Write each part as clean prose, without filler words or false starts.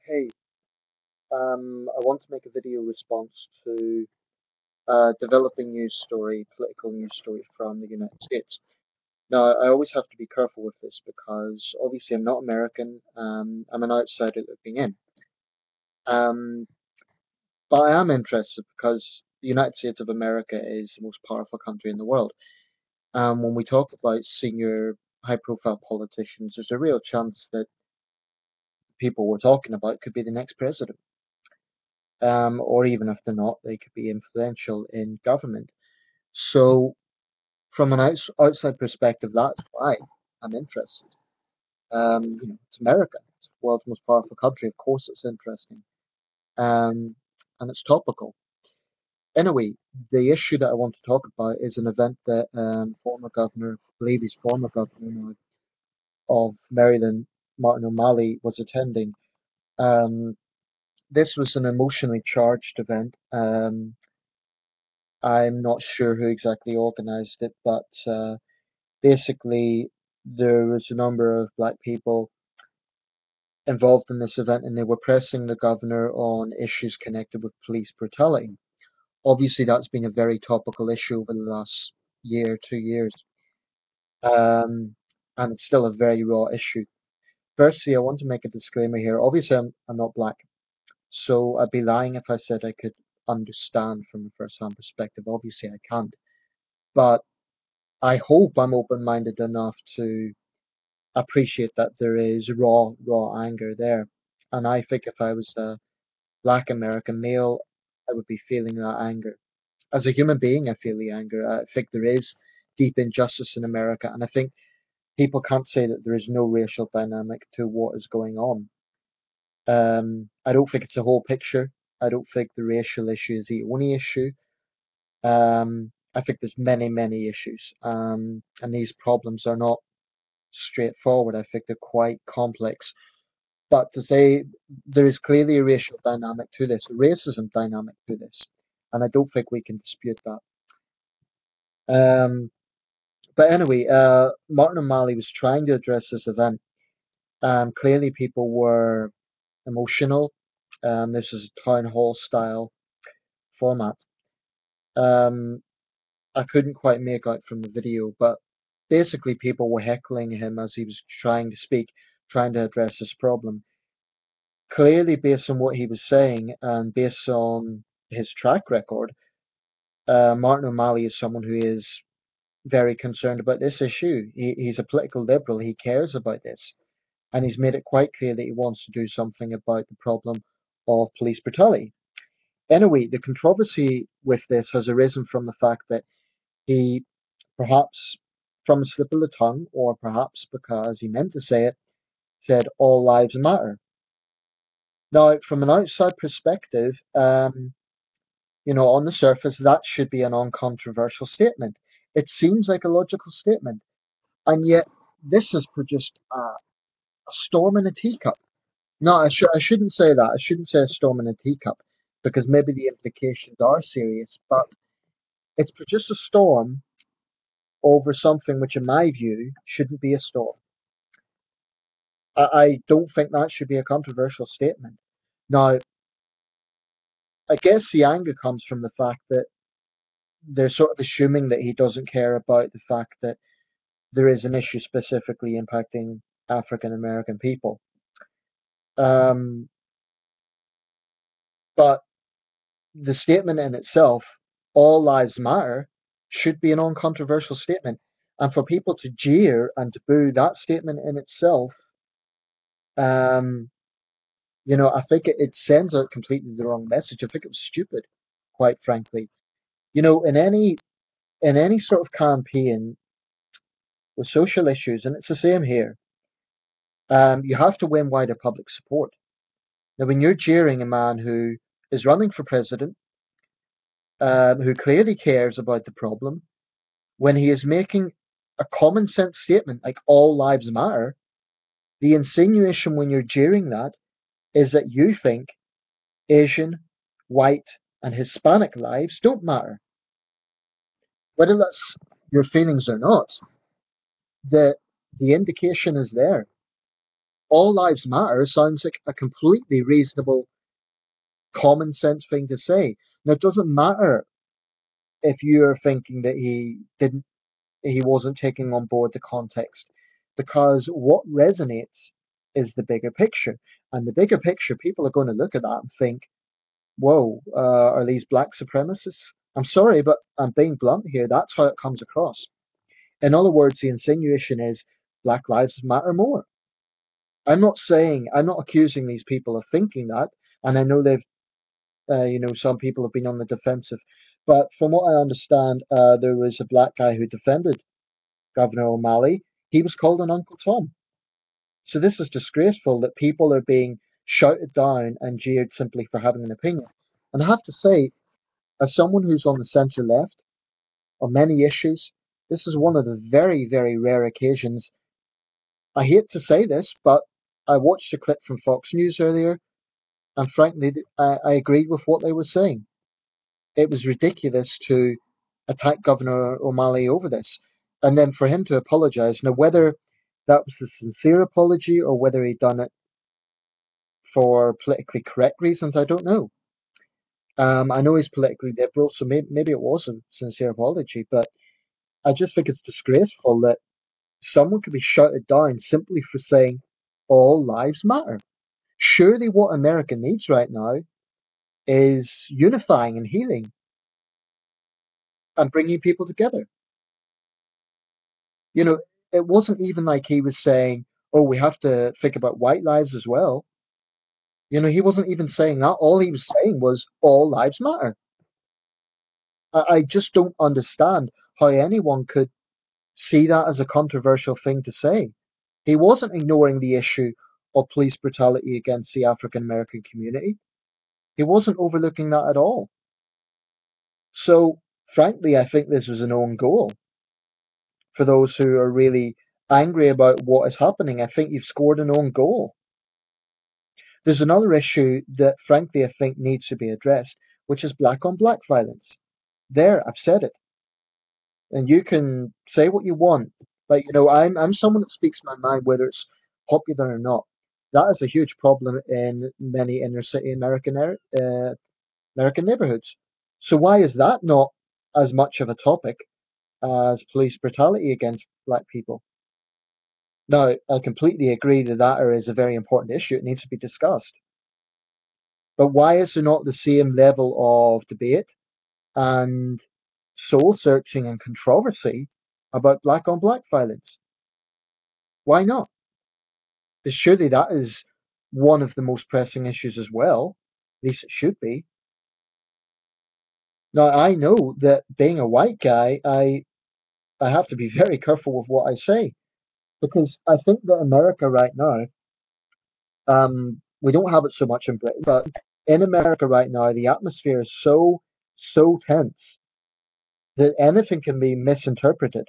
Hey, I want to make a video response to developing news story, political news story from the United States. Now, I always have to be careful with this because obviously I'm not American. I'm an outsider looking in. Um, but I am interested because the United States of America is the most powerful country in the world. When we talk about senior, high-profile politicians, there's a real chance that people we're talking about could be the next president. Or even if they're not, they could be influential in government. So, from an outside perspective, that's why I'm interested. It's America, it's the world's most powerful country. Of course, it's interesting, um, and it's topical. Anyway, the issue that I want to talk about is an event that former governor, I believe he's former governor now, of Maryland, Martin O'Malley, was attending. Um, this was an emotionally charged event. I'm not sure who exactly organised it, but basically, there was a number of black people involved in this event, and they were pressing the governor on issues connected with police brutality. Obviously, that's been a very topical issue over the last year, 2 years, um, and it's still a very raw issue. Firstly, I want to make a disclaimer here. Obviously, I'm not black, so I'd be lying if I said I could understand from a first-hand perspective. Obviously, I can't, but I hope I'm open-minded enough to appreciate that there is raw anger there. And I think if I was a black American male, I would be feeling that anger. As a human being, I feel the anger. I think there is deep injustice in America, and I think people can't say that there is no racial dynamic to what is going on. I don't think it's a whole picture. I don't think the racial issue is the only issue. I think there's many issues, and these problems are not straightforward. I think they're quite complex. But to say there is clearly a racial dynamic to this, a racism dynamic to this, and I don't think we can dispute that. Um, but anyway, Martin O'Malley was trying to address this event. Clearly, people were emotional. This is a town hall style format. Um, I couldn't quite make out from the video, but basically, people were heckling him as he was trying to speak, trying to address this problem. Clearly, based on what he was saying and based on his track record, Martin O'Malley is someone who is very concerned about this issue. He's a political liberal. He cares about this, and he's made it quite clear that he wants to do something about the problem of police brutality. Anyway, the controversy with this has arisen from the fact that he, perhaps from a slip of the tongue, or perhaps because he meant to say it, said all lives matter. Now, from an outside perspective, on the surface, that should be an uncontroversial statement. It seems like a logical statement, and yet this has produced a storm in a teacup. No, I shouldn't say that. I shouldn't say a storm in a teacup because maybe the implications are serious, but it's produced a storm over something which, in my view, shouldn't be a storm. I don't think that should be a controversial statement. Now, I guess the anger comes from the fact that they're sort of assuming that he doesn't care about the fact that there is an issue specifically impacting African American people. Um, but the statement in itself, all lives matter, should be an uncontroversial statement. And for people to jeer and to boo that statement in itself, um, I think it sends out completely the wrong message. I think it was stupid, quite frankly. In any sort of campaign with social issues, and it's the same here, you have to win wider public support. Now, when you're jeering a man who is running for president, who clearly cares about the problem, when he is making a common sense statement like all lives matter, the insinuation when you're jeering that is that you think Asian, white, and Hispanic lives don't matter. Whether that's your feelings or not, the the indication is there. all lives matter sounds like a completely reasonable, common sense thing to say. Now, it doesn't matter if you're thinking that he wasn't taking on board the context, because what resonates is the bigger picture. And the bigger picture, people are going to look at that and think, whoa, are these black supremacists? I'm sorry, but I'm being blunt here. That's how it comes across. In other words, the insinuation is Black Lives Matter more. I'm not accusing these people of thinking that, and I know some people have been on the defensive, but from what I understand, there was a black guy who defended Governor O'Malley. He was called an Uncle Tom. So this is disgraceful that people are being shouted down and jeered simply for having an opinion. And I have to say, as someone who's on the centre left on many issues, this is one of the very, very rare occasions. I hate to say this, but I watched a clip from Fox News earlier, and frankly, I agreed with what they were saying. It was ridiculous to attack Governor O'Malley over this, and then for him to apologise. Now, whether that was a sincere apology or whether he'd done it for politically correct reasons, I don't know. I know he's politically liberal, so maybe it was a sincere apology, but I just think it's disgraceful that someone could be shouted down simply for saying all lives matter. Surely what America needs right now is unifying and healing and bringing people together. You know, it wasn't even like he was saying, oh, we have to think about white lives as well. He wasn't even saying that. All he was saying was all lives matter. I just don't understand how anyone could see that as a controversial thing to say. He wasn't ignoring the issue of police brutality against the African American community. He wasn't overlooking that at all. So, frankly, I think this was an own goal for those who are really angry about what is happening. I think you've scored an own goal. There's another issue that, frankly, I think needs to be addressed, which is black on black violence. There, I've said it. And you can say what you want. But, I'm someone that speaks my mind, whether it's popular or not. That is a huge problem in many inner city American neighborhoods. So why is that not as much of a topic as police brutality against black people? Now, I completely agree that that is a very important issue. It needs to be discussed. But why is there not the same level of debate and soul searching and controversy about black on black violence? Why not? Because surely that is one of the most pressing issues as well. At least it should be. Now, I know that being a white guy, I have to be very careful with what I say because I think that America right now, we don't have it so much in Britain, but in America right now, the atmosphere is so tense that anything can be misinterpreted.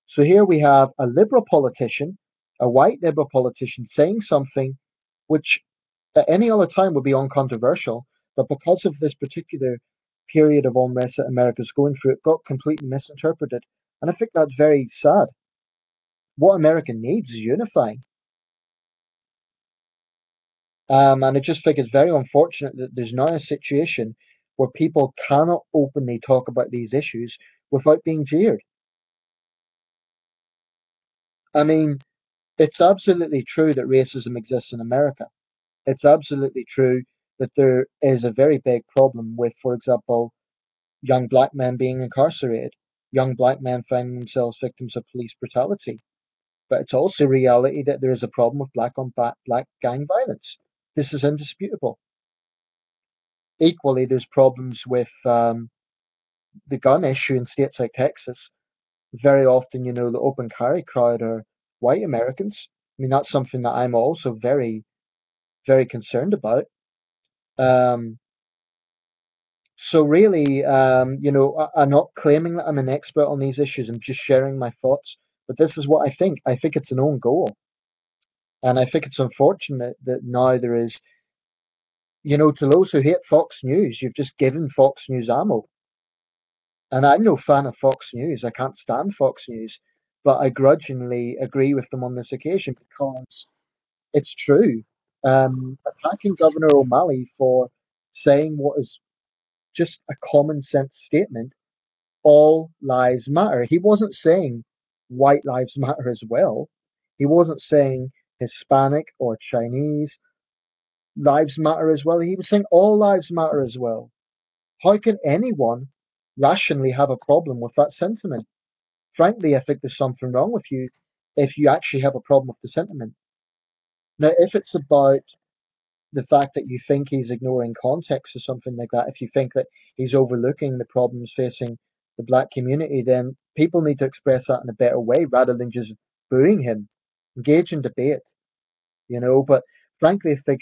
So here we have a liberal politician, a white liberal politician, saying something which at any other time would be uncontroversial, but because of this particular period of unrest that America's going through, it got completely misinterpreted. And I think that's very sad. What America needs is unifying. And I just think it's very unfortunate that there's now a situation where people cannot openly talk about these issues without being jeered. I mean, it's absolutely true that racism exists in America. It's absolutely true that there is a very big problem with, for example, young black men being incarcerated, young black men finding themselves victims of police brutality. But it's also reality that there is a problem with black on black gang violence. This is indisputable. Equally, there's problems with the gun issue in states like Texas. Very often, the open carry crowd are white Americans. I mean, that's something that I'm also very, very concerned about. Um, so really, I'm not claiming that I'm an expert on these issues. I'm just sharing my thoughts. But this is what I think. I think it's an own goal. And I think it's unfortunate that now there is, to those who hate Fox News, you've just given Fox News ammo. And I'm no fan of Fox News. I can't stand Fox News. But I grudgingly agree with them on this occasion because It's true. Attacking Governor O'Malley for saying what is just a common sense statement, all lives matter. He wasn't saying white lives matter as well. He wasn't saying Hispanic or Chinese lives matter as well. He was saying all lives matter as well. How can anyone rationally have a problem with that sentiment? Frankly, I think there's something wrong with you if you actually have a problem with the sentiment. Now, if it's about the fact that you think he's ignoring context or something like that, if you think that he's overlooking the problems facing the black community, then people need to express that in a better way rather than just booing him. Engage in debate, you know. But frankly, I think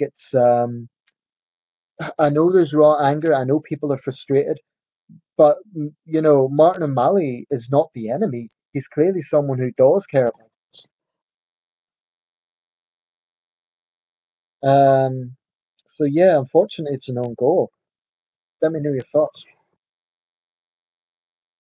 I know there's raw anger. I know people are frustrated, but you know, Martin O'Malley is not the enemy. He's clearly someone who does care about this. So yeah, unfortunately, it's an own goal. Let me know your thoughts.